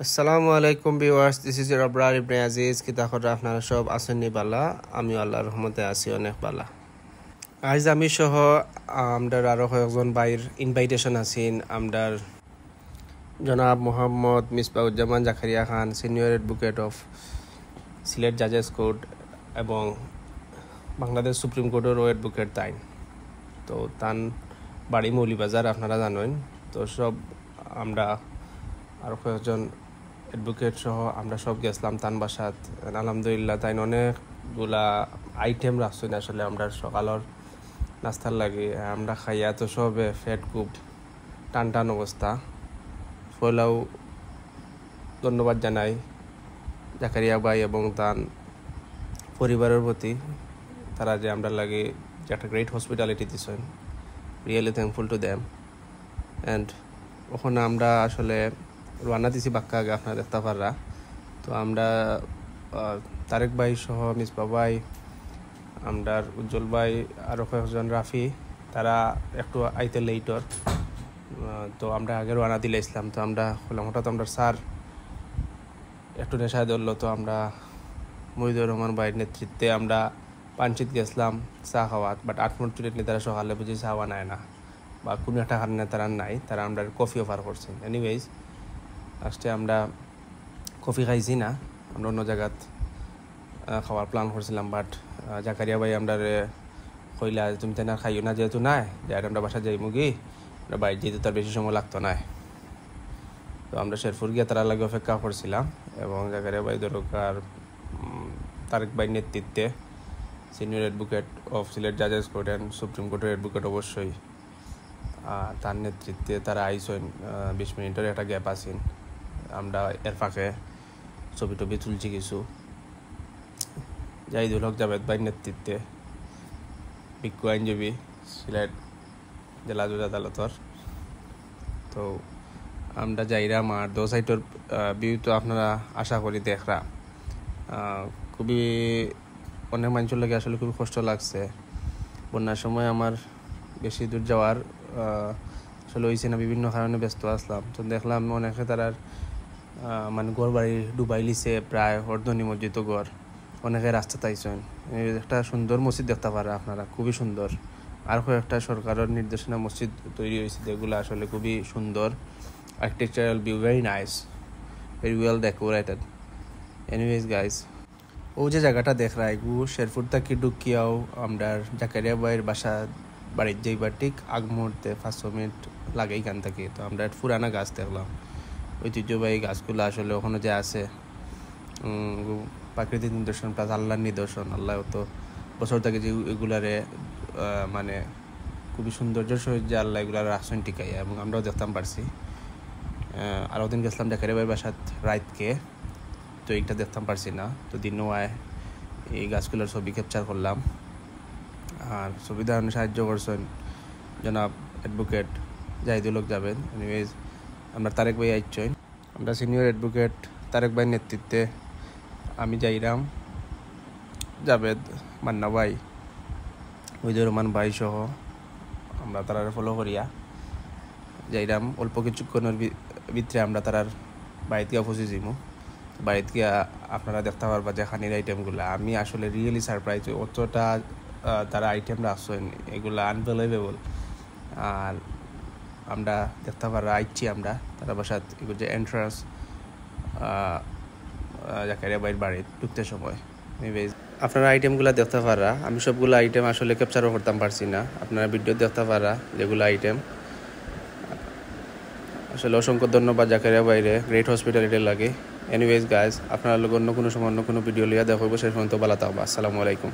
আসসালামু আলাইকুম viewers, this is Abrar ইবনে আজিজ। কিতাখরা আপনারা সব আসেননি বালা? আমি আল্লাহর রহমতে আছি অনেক বালা। আজ আমি সহ আমরার আরও কয়েকজন বাইর ইনভাইটেশন আছেন। আমরার জনাব Mohammad Misbauzzaman Zakaria Khan, senior advocate of Sylhet জাজেস কোর্ট এবং বাংলাদেশ সুপ্রিম কোর্টেরও অ্যাডভোকেট তাইন। তো তান বাড়ি মৌলিবাজার আপনারা জানেন। তো সব আমরা আরও কয়েকজন অ্যাডভোকেট সহ আমরা সব গেছিলাম তান বাসাত। আলহামদুলিল্লাহ তাই অনেকগুলা আইটেম রাখছেন আসলে আমরা সকালের নাস্তার লাগে। আমরা খাইয়া তো সবে ফ্যাট খুব টান টান অবস্থা। ফলাও ধন্যবাদ জানাই জাকারিয়া ভাই এবং তার পরিবারের প্রতি, তারা যে আমরা লাগে যে একটা গ্রেট হসপিটালিটি দিচ্ছেন। Really thankful to them. And ওখানে আমরা আসলে রান্না দিছি বাক্কা আগে আপনারা দেখতে পাররা। তো আমরা তারেক ভাই সহ মিসবা ভাই, আমরার উজ্জ্বল ভাই, আরও কয়েকজন রাফি, তারা একটু আইতে লেটর। তো আমরা আগে রান্না দিলে ইসলাম। তো আমরা হলাম হঠাৎ আমরা স্যার একটু নেশায় ধরলো। তো আমরা মহিদুর রহমান ভাইয়ের নেতৃত্বে আমরা পাঞ্চিত গেছিলাম চা খাওয়াত। বাট আনফর্চুনেটলি তারা সকালে বুঝি চা বানায় না বা কোনো একটা কারণে তারা নাই, তারা আমরা কফি অফার করছেন। এনিওয়েজ লাস্টে আমরা কফি খাইছি না, আমরা অন্য জায়গাত খাওয়ার প্ল্যান করছিলাম। বাট জাকারিয়া ভাই আমরা কইলা তুমি তাই না খাইও না, যেহেতু নাই যে আমরা বাসা যাই মুগি, আমরা বাইরে যেহেতু তার বেশি সময় লাগতো না। তো আমরা শেরপুর গিয়ে তারা লাগে অপেক্ষা করছিলাম এবং জাকারিয়া ভাই দরকার তারেক ভাই নেতৃত্বে সিনিয়র অ্যাডভোকেট অফ সিলেট জাজেস কোর্ট অ্যান্ড সুপ্রিম কোর্টের অ্যাডভোকেট অবশ্যই তার নেতৃত্বে তারা আইসেন। 20 মিনিটের একটা গ্যাপ আছেন। আমরা এর ফাঁকে ছবি টবি তুলছি কিছু। জাহিদুল হক জাভেদ ভাইয়ের নেতৃত্বে বিজ্ঞ আইনজীবী সিলেট জেলা জজ আদালতর। তো আমরা যাইরাম আর দো সাইটের ভিউ তো আপনারা আশা করি দেখরা। খুবই অনেক মানুষের লাগে আসলে খুবই কষ্ট লাগছে। বন্যার সময় আমার বেশি দূর যাওয়ার আসলে হয়েছে না, বিভিন্ন কারণে ব্যস্ত আসলাম। তো দেখলাম অনেকে তারার মানে ঘর বাড়ি ডুবাই লিছে, প্রায় অর্ধনিমজ্জিত ঘর। অনেকে রাস্তা তাইছেন। একটা সুন্দর মসজিদ দেখতে পারে আপনারা, খুবই সুন্দর। আর কয়েকটা সরকারের নির্দেশনা মসজিদ তৈরি হয়েছে যেগুলো আসলে খুবই সুন্দর। Architectural view very nice, very well decorated. Anyways guys, ও যে জায়গাটা দেখরা এগু শেরপুর থেকে ঢুকিয়াও আমরা জাকারিয়া ভাইয়ের বাসা বাড়ির যাইবার ঠিক আগ মুহূর্তে 5 মিনিট লাগে এখান থেকে। তো আমরা পুরানা গাছ দেখলাম, ঐতিহ্যবাহী গাছগুলো আসলে ওখানে যে আছে প্রাকৃতিক নিদর্শন প্লাস আল্লাহর নিদর্শন। আল্লাহ তো বছর থেকে যে এগুলারে মানে খুবই সৌন্দর্যের সহিত যে আল্লাহ এগুলার রাখছেন টিকাইয়া, এবং আমরাও দেখতাম পারছি। আরও দিন গেছিলাম জাকারিয়া ভাইয়ের বাসাত রাইতকে, তো এইটা দেখতাম পারছি না। তো দিনও আয় এই গাছগুলোর ছবি ক্যাপচার করলাম। আর ছবি দেখানো সাহায্য করছেন জনাব অ্যাডভোকেট জাহিদুল হক জাভেদ। এনিওয়েজ আমরা তারেক ভাই আইছেন, আমরা সিনিয়র অ্যাডভোকেট তারেক ভাইয়ের নেতৃত্বে আমি যাইরাম, জাভেদ, মান্না ভাই, মহিদুর রহমান ভাই সহ আমরা তারার ফলো করিয়া যাইরাম। অল্প কিছুক্ষণের ভিতরে আমরা তারার বাড়িতে গিয়ে পৌঁছে যাইমু। বাড়িতে গিয়ে আপনারা দেখতে পারবা যে খানির আইটেমগুলো আমি আসলে রিয়েলি সারপ্রাইজ। অতটা তারা আইটেম রাখছেন, এগুলো আনবিলিভেবল। আর আমরা দেখতে পারা আইছি আমরা তারা বাসাত এগুলো যে এন্ট্রান্স জাকারিয়া ভাইয়ের বাড়িতে ঢুকতে সময় আপনারা আইটেমগুলো দেখতে পারা। আমি সবগুলো আইটেম আসলে ক্যাপচারও করতাম পারছি না, আপনারা ভিডিও দেখতে পারা যেগুলো আইটেম। আসলে অসংখ্য ধন্যবাদ জাকারিয়া ভাইরে, গ্রেট হসপিটালিটি লাগে। এনিওয়েজ গাইজ, আপনারা লোক অন্য কোনো সময় অন্য কোনো ভিডিও লিয়া দেখবো। সেই সময় তো ভালো থাকবা। আসসালামু আলাইকুম।